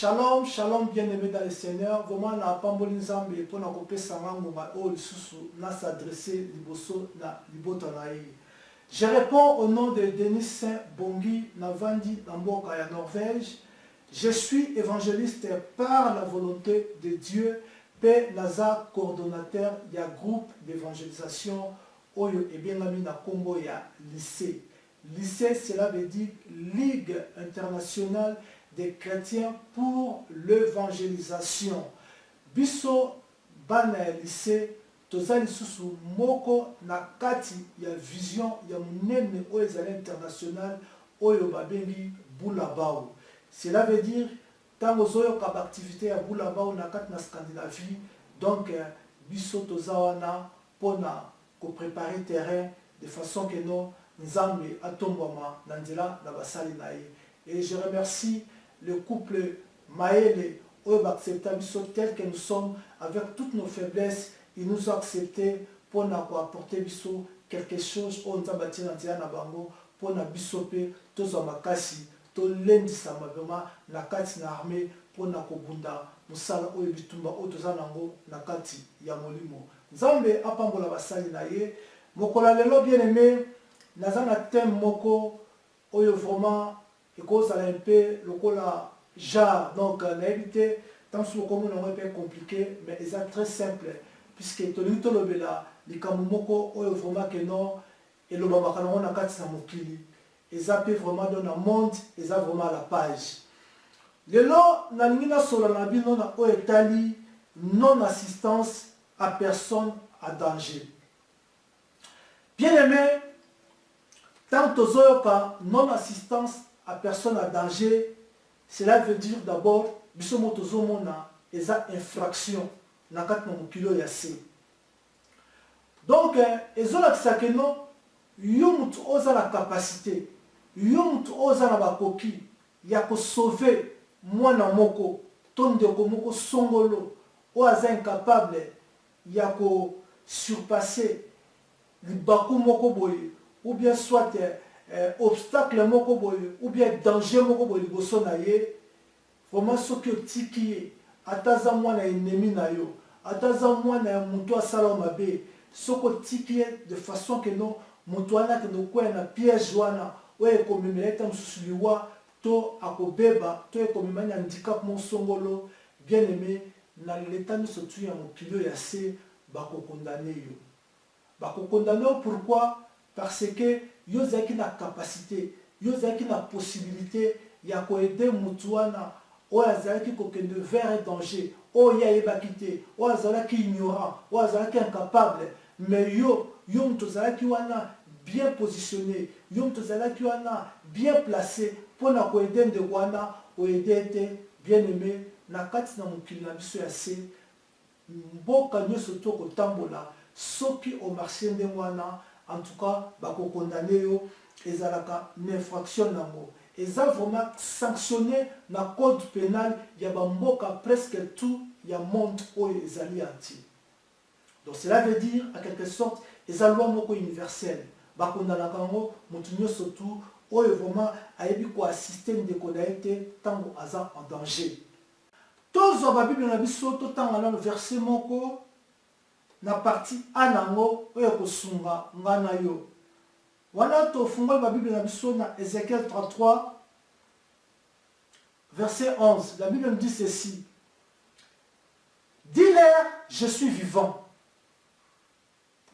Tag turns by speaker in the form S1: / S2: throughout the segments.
S1: Shalom, shalom, bien-aimés dans le Seigneur. Vraiment, na pamboli nzambe pour na kopé sangangonga o lisusu na s'adresser liboso na libota na ye. Je réponds au nom de Denis Saint Bongi Navandi Namboka ya Norvège. Je suis évangéliste par la volonté de Dieu. P. Naza, coordonnateur ya groupe d'évangélisation Oyo Ebiengami na Kombo ya lycée. Lycée, cela veut dire Ligue internationale des chrétiens pour l'évangélisation. Biso bana ya lycée tozali susu moko na kati ya vision ya munene oyo ezali international oyo babengi Bulabao. Cela veut dire tango zoyoka ba activité ya Bulabao na kati na Scandinavie, donc biso tozawana pona ko préparer terrain de façon que no nzambe atombwama na nzela na basali na ye. Et je remercie le couple Maëlle oyo accepta biso tel que nous sommes avec toutes nos faiblesses. Ils nous ont accepté pour nous apporter biso quelque chose on nzambe atina nzela na bango pour na biso pe tozwa makasi to lendisa mabema na kati na armée pour na kobunda musala oyo bitumba oyo toza nango na kati ya molimo. Nzambe apambola basali na ye. Mokola lelo bien aimé naza na thème moko oyo vraiment ekozala un peu lokola genre donc na évité tant que comme on aurait pas compliqué mais c'est très simple puisque tolingi tolobela likambo moko oyo vraiment que non elobamaka nango na kati na mokili eza pe vraiment dans le monde eza vraiment à la page lelo nalingi nasola na bino na oyo etali non assistance à personne à danger. Bien aimé, tant tozoyoka non assistance à personne à danger, cela veut dire d'abord biso motozo mona eza infraction na kati na mokilo ya se. Donc ezolakisa ke non yo mutu oza na capacité, yo mutu oza na bakoki ya ko sauver mwana moko to ndeko moko songolo o aza incapable ya ko surpasser libaku moko boye ou bien soit obstacle moko boye ou bien danger moko boye liboso na ye. Vraiment soki otiki ye ataza mwana ennemi na yo ataza mwana ya mutu asala mabe soki otiki ye de façon que non mutu wana ke nokwea na piège wana oyo ekomemela ete mosusu liwa to akobeba to ekomemani handicap mosongolo. Bien aimé na leta nyonso tu ya mokili ya se bakokondane yo bakokondane yo. Pourquoi? Parce que yo zaki na capacité yo zaki na possibilité ya koaider mutu wana oyo azalaki kokende vers un danger oyo ayebaki te oyo azalaki ignorant oyo azalaki incapable, mais yo mutu ozalaki wana bien positionné, yo mutu ozalaki wana bien placé mpona koaider ndeko wana oaide ete bien aimé na kati na mokili na biso ya se mboka nyonso to kotambola soki omarché ndenge wana en tout cas bakokondane yo ezalaka une infraction nango eza vraiment sanctionné na code pénal ya bamboka presque tout ya monde oyo ezali entier. Donc cela veut dire à quelque sorte eza loi moko universelle bakondanaka yango motu nyonso tu oyo vraiment ayebi koassiste ndeko na ye te ntango aza en danger. Tozwa babible na biso totanga na verset moko na partie A nango oyo kosunga nga na yo wana tofungoli babible na biso na Ézéchiel 33 verset 11. La Bible me dit ceci: dis-leur je suis vivant.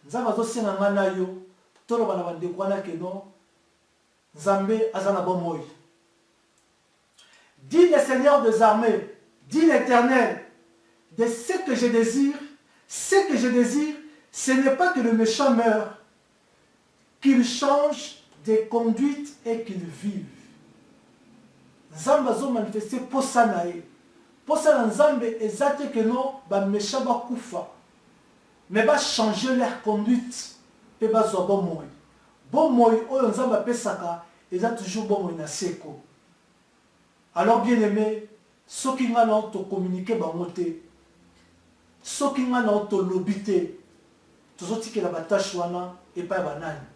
S1: Nzambe azosenga nga na yo toloba na bandeko wana ke non Nzambe aza na bomoi. Dis le Seigneur des armées, dis l'Éternel, de ce que je désire, ce n'est pas que le méchant meure, qu'il change de conduite et qu'il vive. Nzambe azo manifester posa na ye. Posa na Nzambe ezate que non ba méchant ba kufa, mais ba changer leur conduite pe ba zo bomoi. Bomoi oyo Nzambe apesaka eza toujours bomoi na seko. Alors bien aimé, soki nga na to communiquer bango te, soki nga na to lobité, tozotikela batache wana epai banani.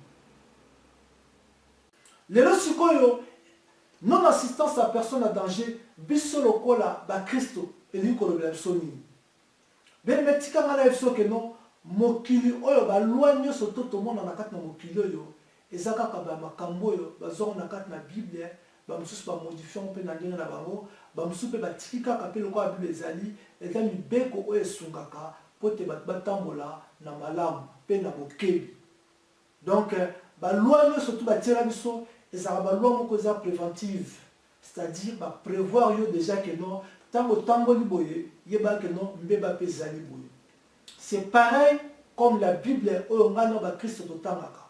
S1: Lelo sikoyo non-assistance à personne à danger, biso lokola ba Christo, et lui kolobela biso nini. Ben metika ngana biso ke non, mokili oyo ba loi nyonso to tomona na kati na mokili oyo, eza kaka ba makambo oyo bazonga na kati na Bible, ba mususu ba modifier mpe na ndenge na bango, ba mususu pe batiki kaka pe lokola Bible ezali, eza mibeko oyo esungaka po te batambola na malamu pe na bokebi. Donc ba loi nyonso to batiela biso ezala ba loi moko eza préventive, c'est-à-dire ba prévoir yo déjà que non tango tamboli boye yeba que non mbeba pe zali boye. C'est pareil comme la Bible oyo ngana ba Christ totangaka.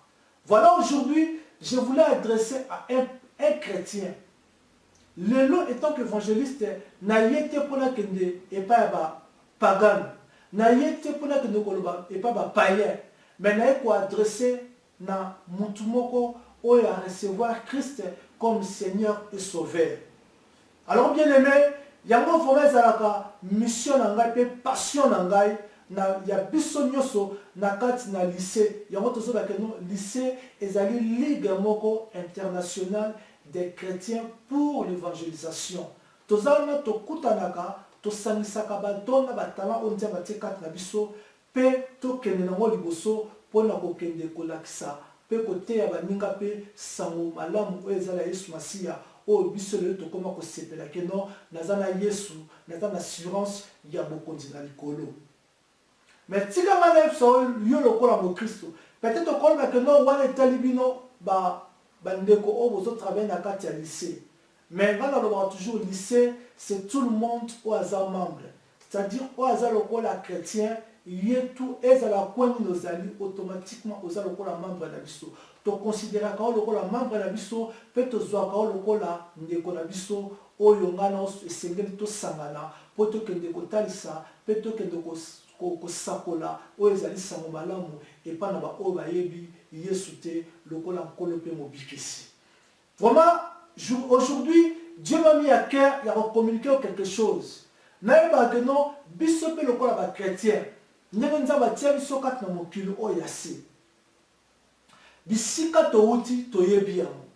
S1: Voilà, aujourd'hui, je voulais adresser à un chrétien. Le lot étant qu'évangéliste, n'a yété pour la kende et pas pagan, n'a yété pour la kende et pas païen, mais n'a quoi adresser na mutumoko ou à recevoir Christ comme Seigneur et Sauveur. Alors bien aimé, il y a un moment zalaka mission nangai, passion nangai. Na ya biso nyoso na kati na lycée yango tozoba ke no lycée ezali ligue moko internationale des chrétiens pour l'évangélisation. Tozalana tokutanaka tosangisaka batonga batala ondia batie kati na biso pe tokende nango liboso mpona kokende kolakisa pe koteya baninga pe sango malamu oyo ezala Yesu Masiya oyo biso lelo tokoma kosepela ke no naza na Yesu naza na assurance ya bokonzi na likolo. Mais si vous avez un Christ, peut-être que nous avons un talibino, nous travaillons dans le lycée. Mais quand on a toujours lycée, c'est tout le monde au hasard membre. C'est-à-dire au hasard le chrétien, il y a tout, et à la coin de nos alliés, automatiquement au hasard le membre de la biso. Tu considères que le membre de la biso, peut-être que le biso, au yongana, et c'est même tout sangana, pour que tu kotalisa, peut-être que kosakola oyo ezali sango malamu epa na ba oyo bayebi Yesu te lokola nkolo pe mobikisi. Vraiment, aujourd'hui, Dieu m'a mis à cœur de communiquer quelque chose. Naïba que non, biso pe lokola ba chrétien, ndenge nzamba tia biso kati na mokili oyo yase. Bisika to uti to yebi yango.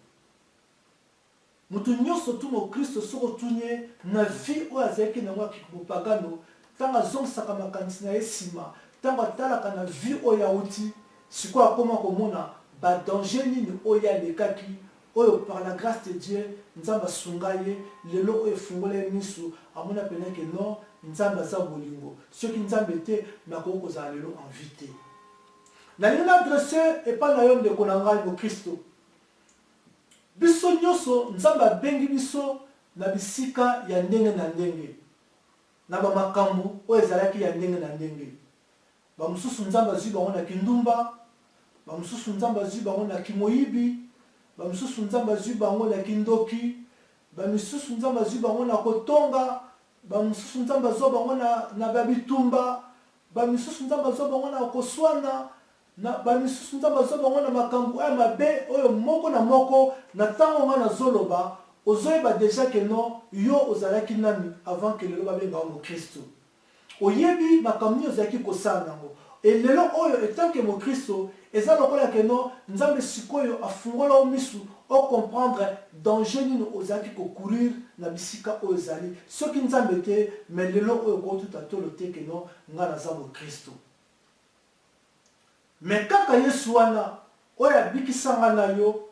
S1: Mutu nyonso tu mo Kristo soko tunye na vie oyo azalaki na ngwa kikopagano. Tanga zong saka makanisi na esima tanga talaka na vie oya uti siko akoma komona ba danger nini oya lekaki oyo par la grâce de Dieu nzamba sungaye lelo oyo fungole misu amona pena ke non nzamba za bolingo ceux qui nzambe te na ko za lelo invité na lina adresseur et pas na yom de konanga mo Kristo biso nyoso nzamba bengi biso na bisika ya ndenge na ndenge na ba makambo oyo ezalaki ya ndenge na ndenge ba mususu nzamba zwi bango na kindumba ba mususu nzamba zwi bango na kimoyibi ba mususu nzamba zwi bango na kindoki ba mususu nzamba zwi bango na kotonga ba mususu nzamba zwi bango na babitumba ba mususu nzamba zwi bango na koswana na ba mususu nzamba zwi bango na makambo oyo mabe oyo moko na moko na tango nga na zoloba ozoyeba déjà que non yo ozalaki nani avant que lelo babenga mo Kristo oyebi makamni ozalaki kosala nango et lelo oyo etant que mo Kristo eza lokola que non nzambe sikoyo afungola o misu o comprendre danger nini ozalaki courir na bisika oyo ezali soki nzambe te mais lelo oyo ko tout atolo te que non nga naza mo Kristo mais kaka Yesu wana oyo abikisanga na yo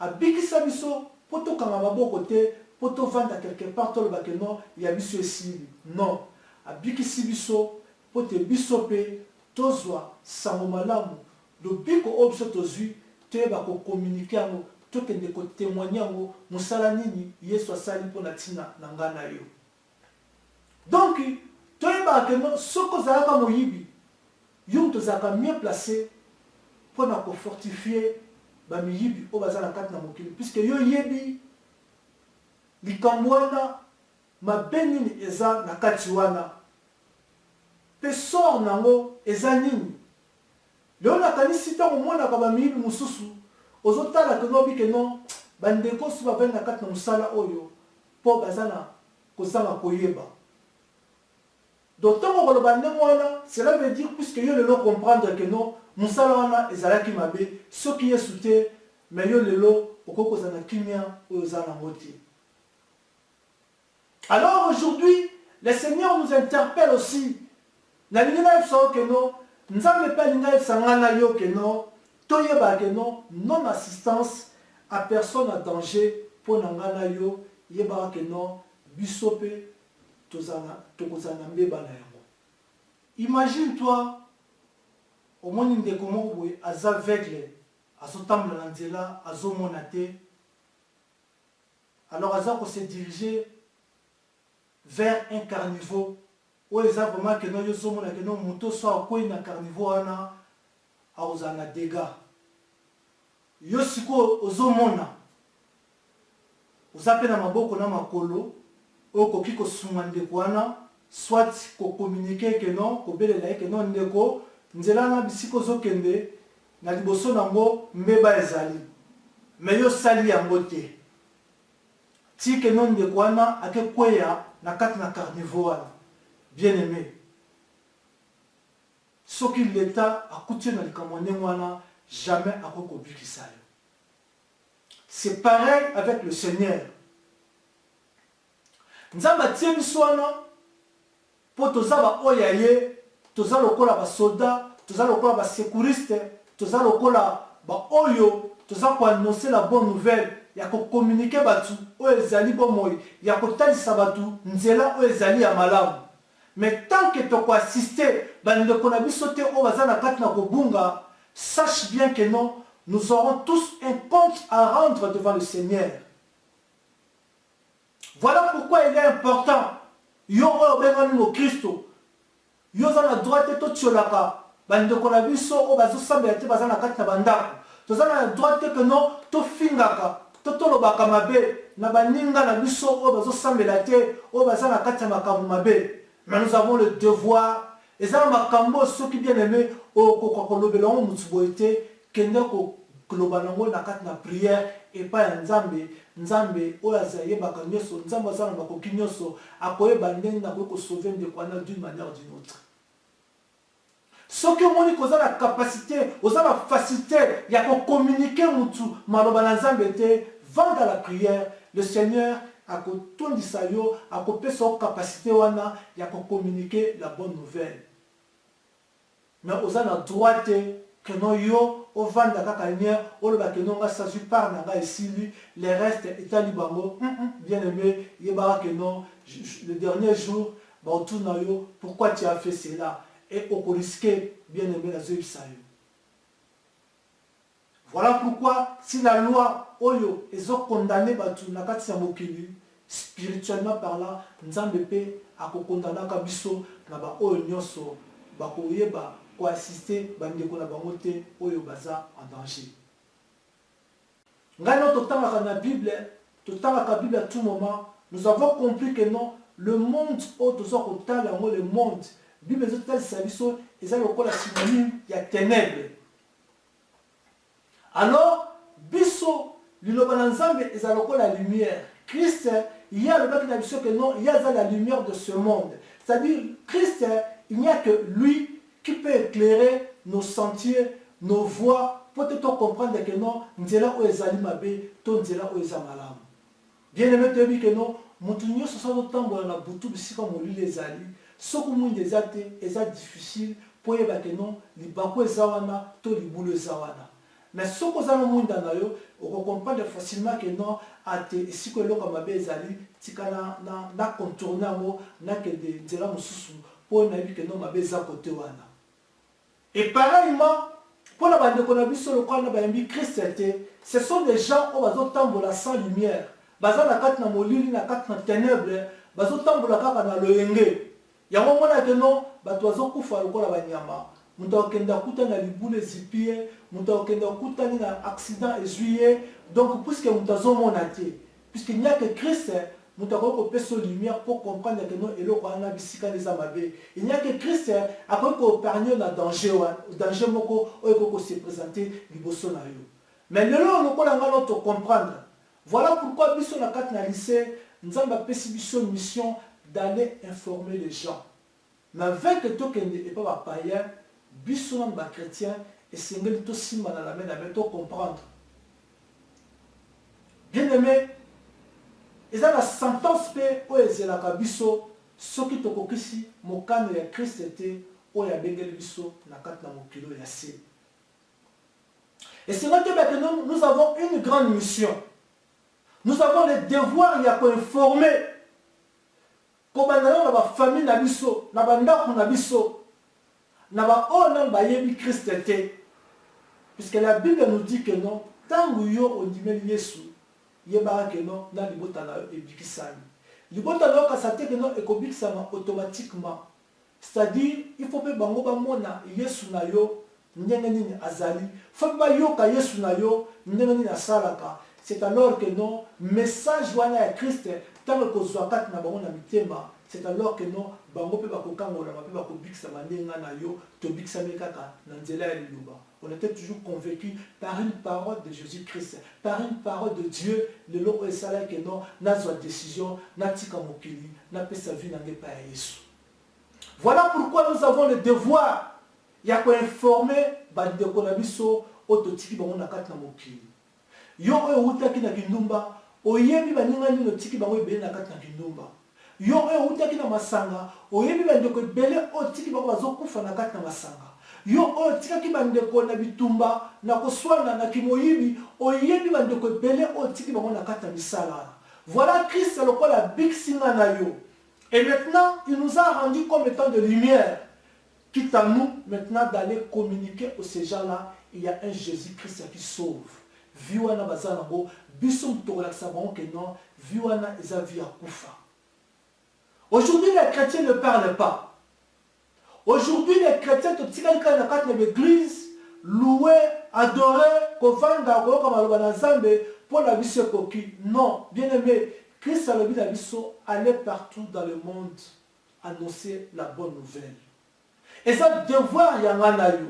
S1: abikisa biso poto kanga maboko te poto vanda quelque part to ba que non ya biso esili non abikisi biso pote biso pe tozwa sango malamu le biko obso tozwi te ba ko communiquer ngo to kende ko témoigner ngo musala nini Yesu asali pona tina na ngana yo. Donc toyeba que non soko zalaka moyibi yo tozaka mieux placé pona ko fortifier ba miyibi o bazana kati na mokili puisque yo yebi likambo wana mabe nini eza na kati wana pe sor nango eza nini leo nakanisi ntango omonaka bamiyibi mosusu ozotala ke nobi ke non bandeko so bavandi na kati na mosala oyo mpo baza na kozanga koyeba donc ntango koloba ndenge wana cela veut dire puisque yo lelo comprendre ke non mosala wana ezalaki mabe soki Yesu te mais yo lelo Alors aujourd'hui, le Seigneur nous interpelle aussi. Non-assistance à personne en danger pour Nanganayo, Yebarakenon, Bisope, imagine-toi, au moins une des communs où aveugle, à son temps l'andela, à son monate. Alors Azako s'est dirigé vers un carnivore où ils ont vraiment que nous sommes que nous moto soit quoi un carnivore na a osana dégâts. Yosiko ozomona. Ozape na maboko na makolo, oko kiko sumande kwana, soit ko communiquer que non, ko belela que non ndeko, nzela na bisiko zokende na liboso nango mbeba ezali. Mais yo sali yango te. Ti que non ndeko wana ake kweya na kati na carnivore. Bien aimé. Ce qui l'État a coûté dans le Cameroun, jamais à Kokobikisa. C'est pareil avec le Seigneur. Nous avons dit pour tous les oyaye, tous les soldats, tous les sécuristes, tous les oyo, tous les annoncer la bonne nouvelle. Il y a communiquer batu, oezali bomoy, il y a kotalisa batu, nzela oezali ya malamu. Mais tant que tu as assisté, sache bien que non, nous aurons tous un compte à rendre devant le Seigneur. Voilà pourquoi il est important. Yo au Christo. Yo za na droite to tcholaka. Bandeko na biso o bazo sambela te bazana kati na bandako. To za na droite que non to fingaka. To tolobaka mabe na baninga na biso o bazo sambela te o bazana kati na makambo mabe. Mais nous avons le devoir, et ça m'a cambo ceux qui bien aimé au kokolobelongo mutsuboite kende ko globalango na kat na prière et pas nzambe oyazaye bakanyoso nzambe azana bakokinyoso akoye bandenge na ko sauver de kwana d'une manière ou d'une autre. Ce que moni koza la capacité, oza la facilité ya ko communiquer mutu maloba na nzambe te vendre la prière, le Seigneur à kotondisa yo à kopesa capacité wana ya ko communiquer la bonne nouvelle. Mais oza na droit que non yo au vanda kaka nia o le ba que non ça su par na ga ici les restes état libango bien aimé yeba que non le dernier jour ba otuna yo pourquoi tu as fait cela et au risquer bien aimé la zoïsa yo. Voilà pourquoi si la loi oyo ezo condamné batu na kati ya mokili spirituellement parlant nzambe pe akokondana ka biso na ba oyo nyonso bakoyeba ko assister bandeko na bango te oyo baza en danger. Ngano totanga na Bible, totanga Bible à tout moment, nous avons compris que non, le monde au tozo kotala ngo le monde, Bible total sabiso eza lokola synonyme ya ténèbres. Alors biso liloba na nzambe eza lokola lumière. Christ, il y a le bac que non, il y a la lumière de ce monde. C'est-à-dire, Christ, il n'y a que lui qui peut éclairer nos sentiers, nos voies, pour te comprendre que non, nzela o ezali mabe, to nzela o ezamalam. Bien aimé, tu dis que non, montunyo ce sont autant dans la boutou bisika moli les ali. Ce que moun des athées est difficile pour y que non, li bako ezawana, to li boule ezawana. Mais ce que nous avons dit, on comprend facilement que non, si que l'on a bezali, si qu'on a contourné un mot, n'a que des dira mususu pour n'avoir que non ma beza côté wana. Et pareillement, pour la bande qu'on a vu sur le coin de Christ, ce sont des gens qui ont tambola sans lumière. Baza na kat na molili na kat na ténèbres, bazo tambola kaka na loyenge. Yango mona que non, batozo kufa lokola banyama. Muta okenda kuta na libule zipie, muta okenda kuta na accident essuyer. Donc puisque muta zo monate, puisqu'il n'y a que Christ, muta ko peso lumière pour comprendre que non eloko ana bisika les amabe. Il n'y a que Christ a ko épargner na danger moko ko se présenter liboso na yo. Mais le lo ko la ngalo to comprendre. Voilà pourquoi biso na kat na lycée, nzamba pesi biso mission d'aller informer les gens. Mais avec que tokende et pas païen biso na chrétien et sengeli to simba na la main to comprendre. Bien aimé, ils ont la sentence pe o ezelaka biso soki tokokisi mokano ya Christ était o ya bengeli biso na kati na mokilo ya se. Et c'est vrai que nous avons une grande mission. Nous avons le devoir ya ko informer kobandana na ba famille na biso, na bandako na biso, na ba ona ba yebi Christ était. Puisque la Bible nous dit que non, tant yo ondimeli Yesu, yebara que non, na libota na yo ebikisami. Libota na yo kasate que non ekobikisama automatiquement. C'est-à-dire, il faut que bango ba mona Yesu na yo ndenge nini azali. Faut ba yoka Yesu na yo ndenge nini asalaka. C'est alors que non, message wana ya Christ tant que kozwa kati na bango na mitema, c'est alors que non, bango pe bakokangola pe bakobikisama ndenge na yo to bikisame kaka na nzela ya liloba. On était toujours convaincu par une parole de Jésus-Christ, par une parole de Dieu, le lot est ça que non, n'a pas de décision, n'a tika mokili, n'a pas sa vie, n'a pas Jésus. Voilà pourquoi nous avons le devoir, il y a quoi informer, bande konabiso, autotiki bango na kat na mokili. Yo oyo utaki na kindumba, oyebi baninga ni no tiki bango ebele na kat na kindumba. Yo oyo utaki na masanga, oyebi bande ko ebele o tiki bango bazokufa na kat na masanga. Yo oyo tikaki bandeko na bitumba na koswana na kimoyibi oyebi bandeko ebele oyo tiki bango na kati ya misala. Voilà Christ lokola biksinga na yo. Et maintenant, il nous a rendu comme étant de lumière. Quitte à nous maintenant d'aller communiquer aux ces gens-là, il y a un Jésus-Christ qui sauve. Viwana bazanabo, bisum tolaksa bango que non, viwana eza via kufa. Aujourd'hui, les chrétiens ne parlent pas. Aujourd'hui, les chrétiens, dans l'église, louer, adorer, kovanda, pour la vie coquille. Non, bien aimé, Christ a le la vie aller partout dans le monde, annoncer la bonne nouvelle. Et ça, devoir, il y a un yo.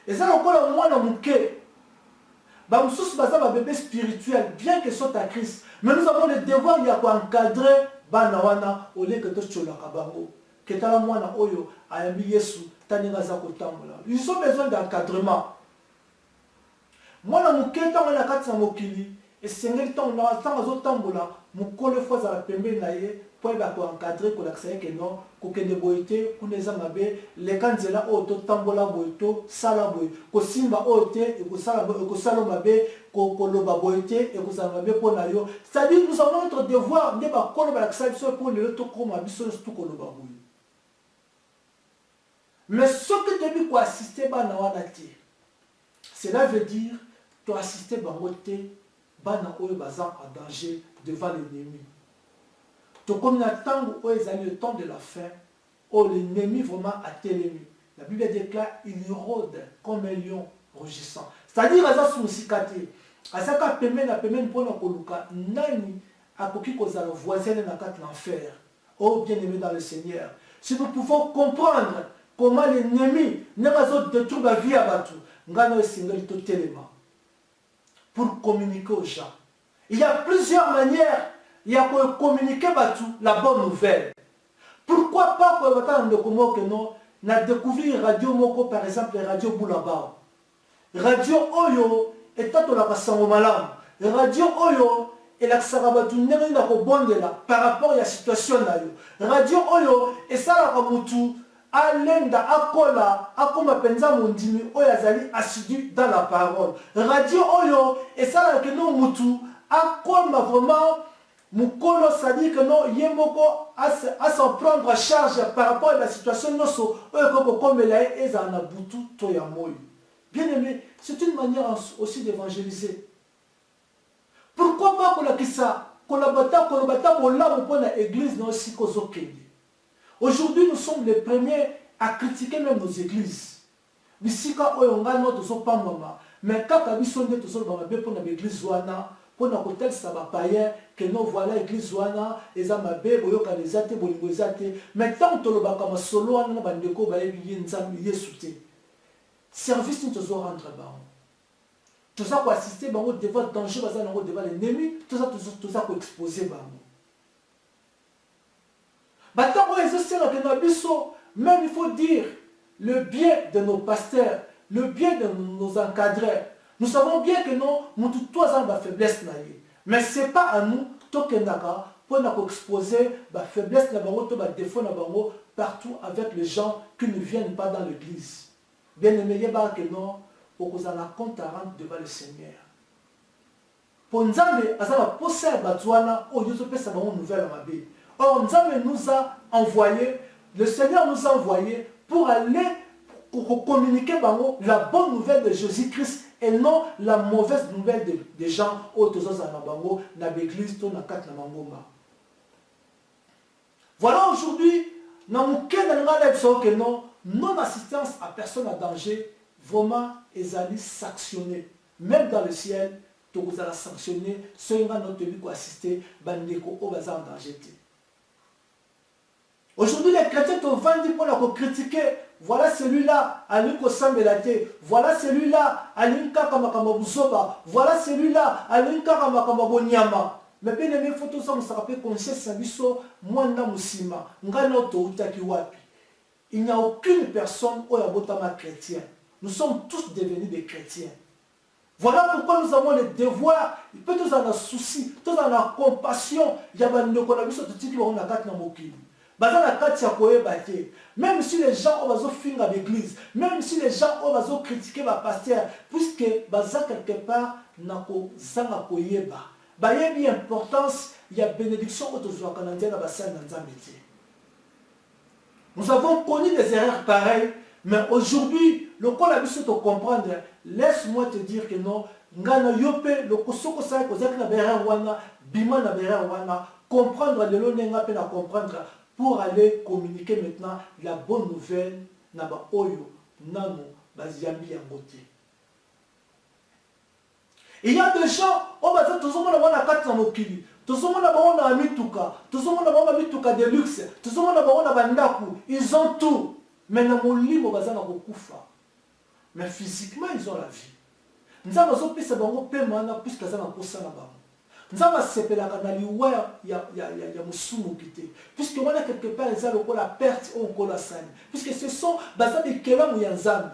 S1: Et ça, encore au moins, dans mon cœur, un bébé spirituel, bien que ce soit à Christ. Mais nous avons le devoir, il y a quoi encadrer, banawana, au lieu que tu sois là, ketala mwana oyo ayambi Yesu taninga za kotambola. Ils ont besoin d'encadrement. Mwana muketa mwana kati na mokili esengeli tango na tanga zo tambola mukole fois za pembe na ye po ba ko encadrer ko laksa ke non ko kende boité kuneza mabe le kanzela o to tambola boito sala boy ko simba o te e ko sala boy ko sala mabe ko loba boité e ko sala mabe po na yo. C'est-à-dire nous avons notre devoir ne ba ko loba laksa biso pour le to ko mabiso tout ko loba boy. Mais ce que tu as vu pour assister bana wana te, cela veut dire tu as assisté bangote bana oyo bazan en danger devant l'ennemi. Tu comme tango oyo ezali le temps de la fin, où l'ennemi vraiment a télémi. La Bible déclare il rôde comme un lion rugissant. C'est-à-dire aza susikate, azaka pembe na pona koluka nani akoki kozala voisin na kat l'enfer. Oh bien-aimé dans le Seigneur, si nous pouvons comprendre comment l'ennemi n'a pas détruit la vie à Batou, pour communiquer aux gens. Il y a plusieurs manières, il y a pour communiquer Batou la bonne nouvelle. Pourquoi pas pour découvrir Radio Moko, par exemple, Radio Boulaba. Radio Oyo est à la Kassango Malam. Radio Oyo est la Sarabatu Nerina par rapport à la situation. Radio Oyo est ça la Kamutu. Alenda akola akoma penza mondimi oyazali assidu dans la parole. Radio Oyo et ça que non mutu akoma vraiment mukolo sadi que non yemoko à s'en prendre en charge par rapport à la situation noso oyo comme la ezana butu to ya moyo. Bien aimé, c'est une manière aussi d'évangéliser. Pourquoi pas qu'on a qui ça qu'on a bata pour là pour la église non aussi kozokende. Aujourd'hui, nous sommes les premiers à critiquer même nos églises. Mais si quand on a notre pas maman, mais quand on a besoin pour l'église wana, pour notre hôtel ça va payer que nous voilà l'église wana, les amabe, boyoka les athées, bolingo athées. Mais tant que le bakama solo wana bandeko ba yebi nzambi yesuté. Service nous devons rendre bas. Tout ça pour assister bango devant danger bazana ngo devant l'ennemi, tout ça pour exposer bango. Même il faut dire le bien de nos pasteurs, le bien de nos encadreurs, Nous savons bien que non, nous tous avons la faiblesse. Mais ce n'est pas à nous, pour nous exposer la faiblesse, la défaut partout avec les gens qui ne viennent pas dans l'église. Bien aimé, que non, pour que vous en compte à rendre devant le Seigneur. Pour nous, Or, Nzambe nous a envoyé, le Seigneur nous a envoyé pour aller pour communiquer la bonne nouvelle de Jésus-Christ et non la mauvaise nouvelle des gens dans l'église. Voilà aujourd'hui, non-assistance à personne à danger, vraiment, ils sanctionner. Même dans le ciel, vous allez sanctionner ceux qui ont assisté à danger. Aujourd'hui, les chrétiens te vendent pour critiquer. Voilà celui-là, Alinko Sambelate. Voilà celui-là, Alinka Kamakamobusoba. Voilà celui-là, Alinka Kamakamabonyama. Mais bien aimé, il faut tout ça, on se rappelle qu'on sait Sabiso, Mwanda Musima, Ngano Toutaki Wapi. Il n'y a aucune personne au Yabotama chrétien. Nous sommes tous devenus des chrétiens. Voilà pourquoi nous avons le devoir, peut tous en avoir souci, tous en avoir compassion. Il y a une économie de titre on a quatre namokili. Même si les gens ont finir à l'église, même si les gens ont critiqué le pasteur, puisque quelque part n'a pas koyeba. Il y a une importance, il y a bénédiction autour canadienne à Nous avons connu des erreurs pareilles, mais aujourd'hui, le col a pu te comprendre. Laisse-moi te dire que non, ngana yope le kosoko sa ko zaki na berre wana, bima na berre wana, comprendre le lonenga pe na comprendre pour aller communiquer maintenant la bonne nouvelle na ba oyo nano baziambi yangote. Il y a des gens, oh bah tout le monde a quatre mokili, tout le monde a mituka, tout le monde a mituka de luxe, tout le monde a bandaku, ils ont tout, mais na molimo bazana kokufa. Mais physiquement ils ont la vie. Nous avons pisa bango pemana puisque ça n'a pas ça na bango. Nous avons sepelaka na liwa ya musumu kité. Puisque on a quelque part ils ont la perte ou on la sani. Puisque ce sont bazana de kelamu ya nzambe.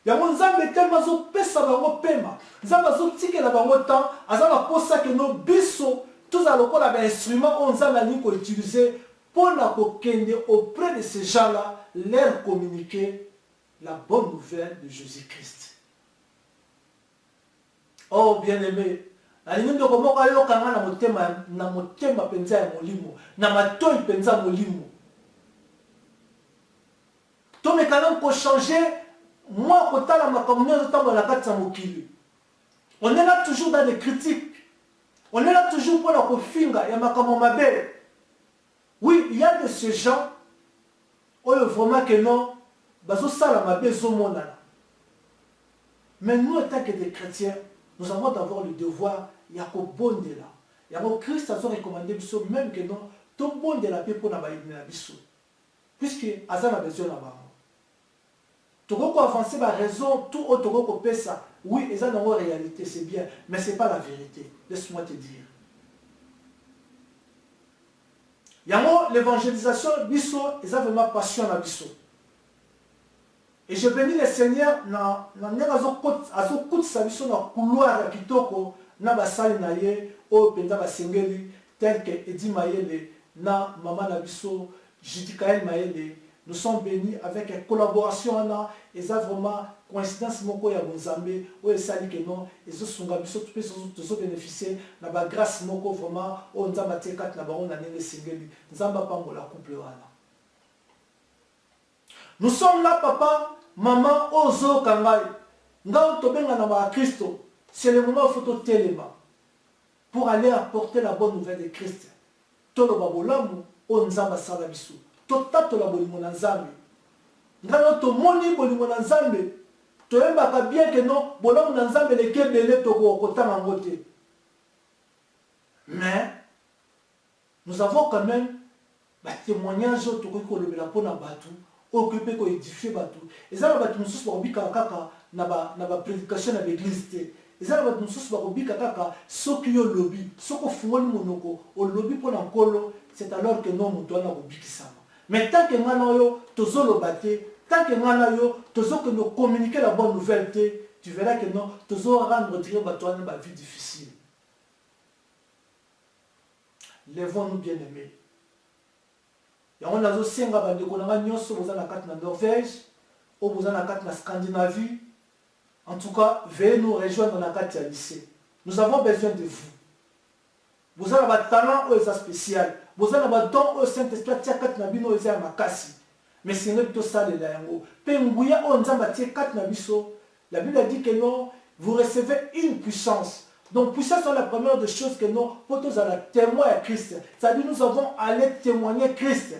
S1: Ya nzambe tellement zo pesa bango pema. Nzambe zo tike na bango temps, azana posa que no biso tous à lokola ba instrument on nzambe ali ko utiliser pour na kokende auprès de ces gens-là leur communiquer la bonne nouvelle de Jésus-Christ. Oh bien-aimé, alingi ndoko moko ayokanga na motema penza ya molimo, na matoi penza molimo. To me quand même ko changer moi kotala makambo nyoto la kati ya mokili. On est là toujours dans des critiques. On est là toujours pour la kofinga ya makambo mabe. Oui, il y a de ces gens où vraiment que non, bazo sala mabe zo monana. Mais nous en tant que des chrétiens, nous avons d'avoir le devoir ya ko bondela. Ya ko Christ a recommandé biso même que non, to bondela pe pour na ba biso. Puisque azana besoin na ba. Toko avancer par raison, tout autre toko pesa. Oui, et ça dans la réalité, c'est bien, mais ce n'est pas la vérité. Laisse-moi te dire. Yango l'évangélisation biso, et ça vraiment passion à biso. Et je bénis le Seigneur na azo sa biso na couloir ya kitoko na basali na ye o penda basengeli tel que Edi Mayele na maman na biso Jitikael Mayele. Nous sommes bénis avec une collaboration et ça vraiment coïncidence moko ya Nzambe o esali que non ezo sunga biso tous bénéficier na ba grâce moko vraiment o Nzamba tekat na baona nene singeli Nzamba pambola couple wana. Nous sommes là papa, maman ozo kangai. Ngao tobenga na ba Kristo, c'est le moment où faut téléma pour aller apporter la bonne nouvelle de Christ. Tolo babolamu o Nzamba sala biso. Totatola bolingo na Nzambe. Ngano to moni bolingo na Nzambe. Toyembaka bien que non, bolingo na Nzambe le kebele toko kotanga ngote. Mais nous avons quand même ba témoignage toko ko lobela pona batu, occupé ko édifier batu. Et ça ba tumususu ba bika kaka na ba prédication na l'église té. Et ça ba tumususu ba bika kaka soki yo lobi, soko fungoli monoko, o lobi pona nkolo, c'est alors que non muto na bikisama. Mais tant que nous avons tous le bâti, tant que nous avons tous nous communiquer la bonne nouvelle, tu verras que non, tu vas rendre ma vie difficile. Lèvons-nous bien-aimés. Et on a aussi un gars qui est en Norvège, ou en Scandinavie. En tout cas, veuillez nous rejoindre dans la carte à lycée. Nous avons besoin de vous. Vous avez un talent spécial. Vous avez un don au Saint-Esprit qui est en makasi. Mais c'est plutôt ça de la yango. La Bible a dit que non, vous recevez une puissance. Donc, puissance est la première des choses que nous, pour tous à témoin à Christ. C'est-à-dire nous avons allé témoigner Christ.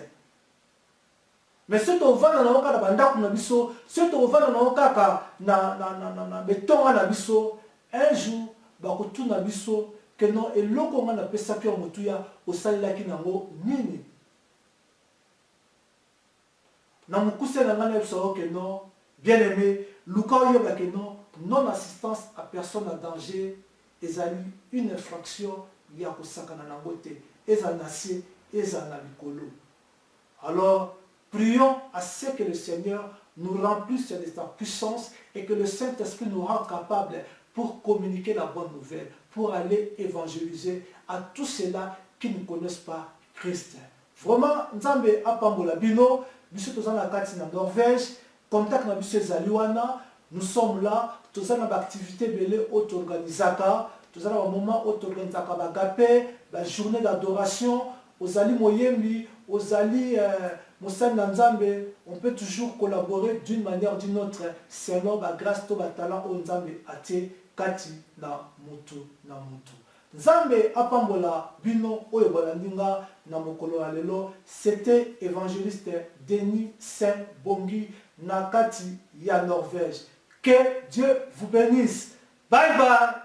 S1: Mais ce que vous voyez dans le cas de ce que vous voyez dans le cas de béton, un jour, tout na biso que non et loko nga na pesa pio motuya au salaki nango nini na mukuse na ngana biso que non bien aimé luka yoba que non assistance à personne en danger ezali une infraction ya kosakana na ngote ezanasi ezana likolo. Alors prions à ce que le Seigneur nous remplisse de sa puissance et que le Saint-Esprit nous rende capables pour communiquer la bonne nouvelle, pour aller évangéliser à tous ceux-là qui ne connaissent pas Christ. Vraiment, Nzambe apambola bino, biso tozana la carte na Norvège, contact na biso zaliwana, nous sommes là, tozana ba activité belé auto organisaka, tozana ba moment auto organisaka ba gapé, ba journée d'adoration, ozali moyembi, ozali Moussa Nzambe, on peut toujours collaborer d'une manière ou d'une autre, selon la grâce de talent au Nzambe ate kati na mutu na mutu. Nzambe apambola bino oyo balandinga na mokolo ya lelo, c'était évangéliste Denis Saint Bongi na kati ya Norvège. Que Dieu vous bénisse. Bye bye.